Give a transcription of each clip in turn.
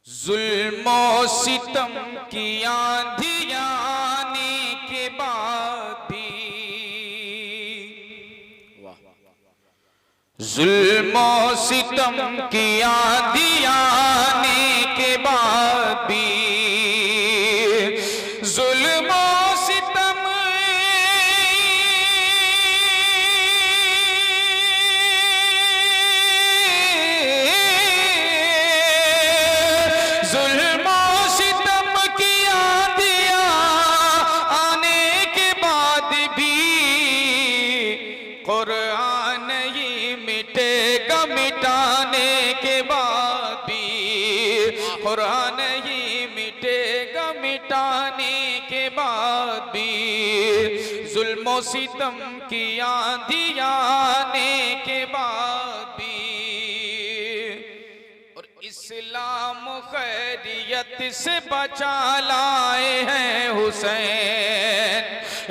जुल्मो सितम की आंधी आने के बाद भी, जुल्मो सितम की आंधी आने के बाद भी, जुल्मो सितम कुरान ही मिटेगा मिटाने के बाद भी, कुरान ही मिटेगा मिटाने के बाद भी, जुल्मो सितम की आंधी आने के बाद भी। और इस्लाम खैरियत से बचा लाए हैं हुसैन,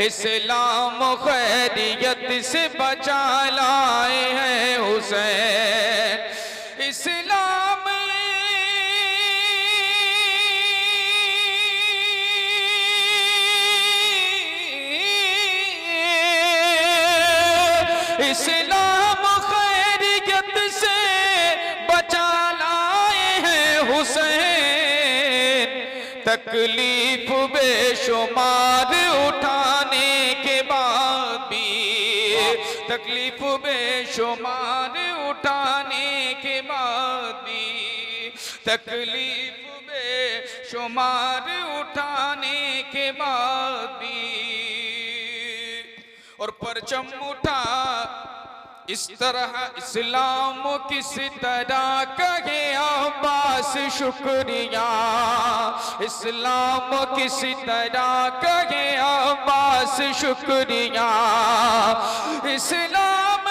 इस्लाम खैरियत से बचा लाए हैं हुसैन, इस्लाम इस्लाम खैरियत से बचा लाए हैं हुसैन, तकलीफ बेशुमार उठाने के बाद भी, तकलीफ बेशुमार उठाने के बाद भी, तकलीफ बेशुमार उठाने के बाद भी। और परचम उठा इस तरह इस्लाम किस तरह कहे अब्बास शुक्रिया, इस्लाम किस तरह कहे अब्बास शुक्रिया, इस्लाम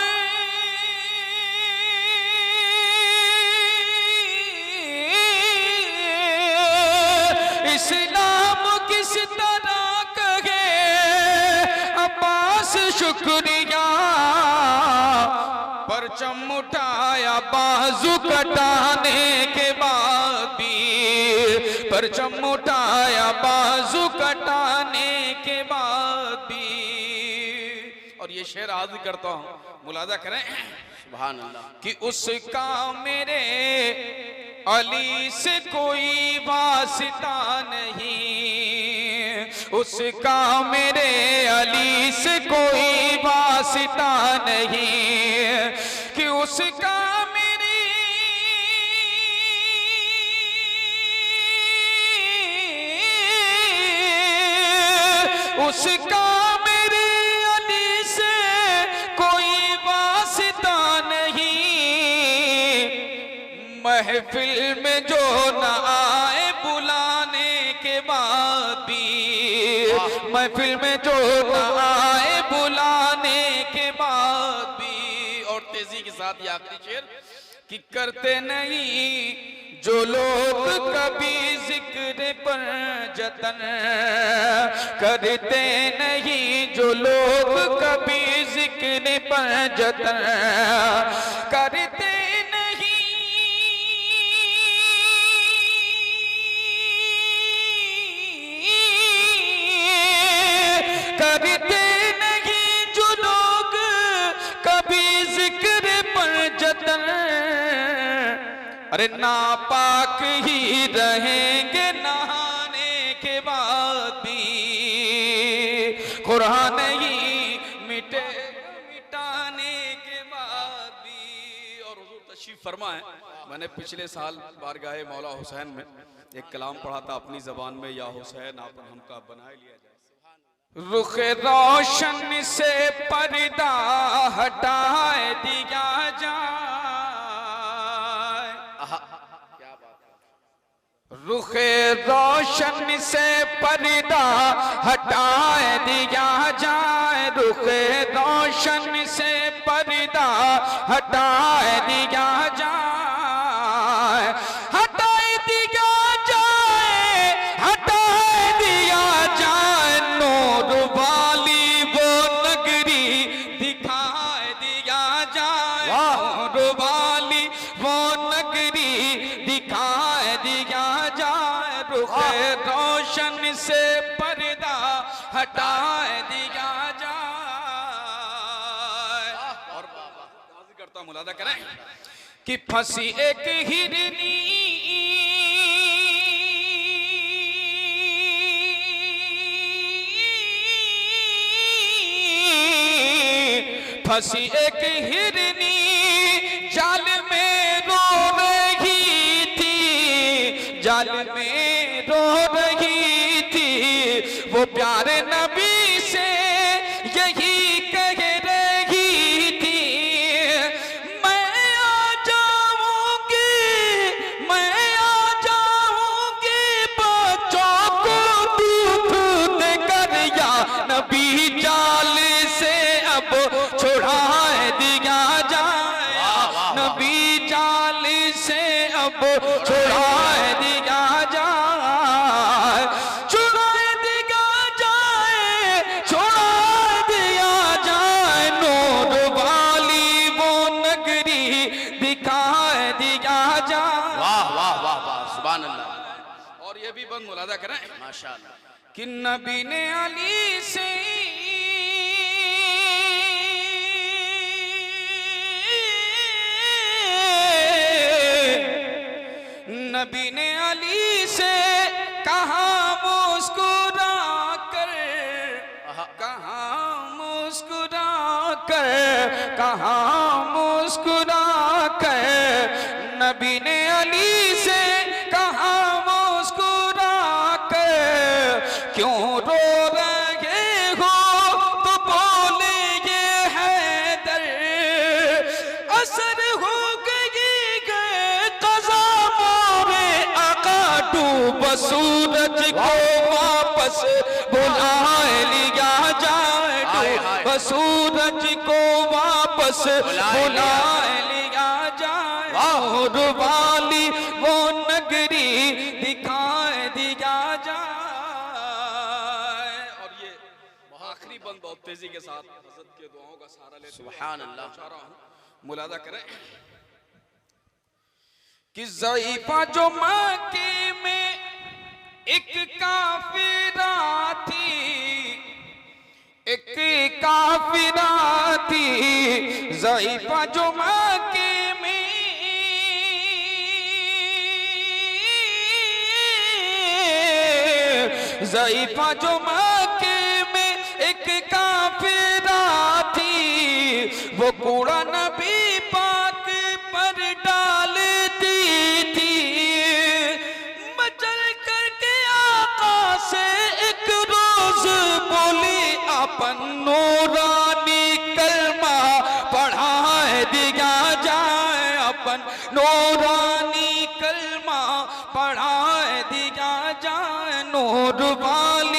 इस्लाम किस तरह कहे अब्बास शुक्रिया, परचम उठाया बाजू कटाने के बाद भी, परचम उठाया बाजू कटाने के बाद भी। और ये शेर आज करता हूं, मुलाजा करें सुभान अल्लाह, कि उसका मेरे अली से कोई वास्ता नहीं, उसका मेरे अली से कोई वास्ता नहीं, कि उसका मेरी उसका मेरे अली से कोई वास्ता नहीं, महफिल में जो न आए बुलाने के बाद भी, महफिल में जो न आए बुलाने के बाद भी। और तेजी के साथ ये आखिरी शेर, कि करते नहीं जो लोग कभी जिक्र पर जतन, करते नहीं जो लोग कभी जिक्र पर जतन, करते करते नहीं जो लोग कभी जिक्र पर जतन, अरे नापाक ही रहेंगे नहाने के बाद भी, कुरान ही मिटे मिटाने के बाद भी। और हुजूर तशरीफ फरमा है, मैंने पिछले साल बारगाह मौला हुसैन में एक कलाम पढ़ा था अपनी जबान में, या हुसैन आप हमका बनाए लिया जाए, रुख रोशन से पर्दा हटाए दिया जाए, क्या बात है, रुख रोशन से पर्दा हटाए दिया जाए, रुख रोशन से पर्दा हटाए दिया जाए, हटाए दिया जाए, हटाए दिया जाए, नूर वाली वो नगरी दिखाए दिया जाए, नूर वाली वो नगरी दिखाए दिया रोशन से पर्दा हटा दिया जाए। और करता मुलादा करें कि फंसी एक हिरनी फंसी एक हिरनी जाल में रो रही थी, जाल में रो रही थी। वो प्यारे नबी से यही कह रही थी, मैं आ जाऊंगी, मैं आ जाऊंगी बच्चों को दूध देकर। या नबी जाल से अब छुड़ा दिया जाए, नबी जाल से अब छुड़ा दिया जाए, छुड़ा दिया जाए, छुड़ा दिया जाए। नूर वाली वो नगरी दिखा दिया जाए। वाह वाह वाह वाह, सुभान अल्लाह। और ये भी बंद मुलादा करें माशाअल्लाह कि नबी ने अली से नबी ने अली से कहा मुस्कुरा कर, कहा मुस्कुरा कर, कहा मुस्कुरा कर। नबी ने अली से कहा मुस्कुरा कर, क्यों रो रहे हो तो बोले ये हैदर, असर हो गई कज़ा मोरे आका। डूब सूरज को वापस बुला लिया जाए, डूब सूरज को वापस बुला लिया जाए। और वाली वो नगरी दिखा दिया जाए। और ये आखिरी बंद बहुत तेजी के साथ हज़रत के दुआओं का सहारा लेते सुभान अल्लाह। मुलादा करें कि ज़ईफ़ा जो मक्के में एक काफिरा थी, एक काफिरा थी। ज़ईफ़ा जो मक्के में ज़ईफ़ा जो मक्के में एक काफिरा थी। वो कूड़ा नबी पाक पर डालती थी, मचल करके आका से एक रोज बोली अपन नूरानी कलमा पढ़ा दिया जाए, अपन नूरानी कलमा पढ़ा दिया जाए। नूर वाली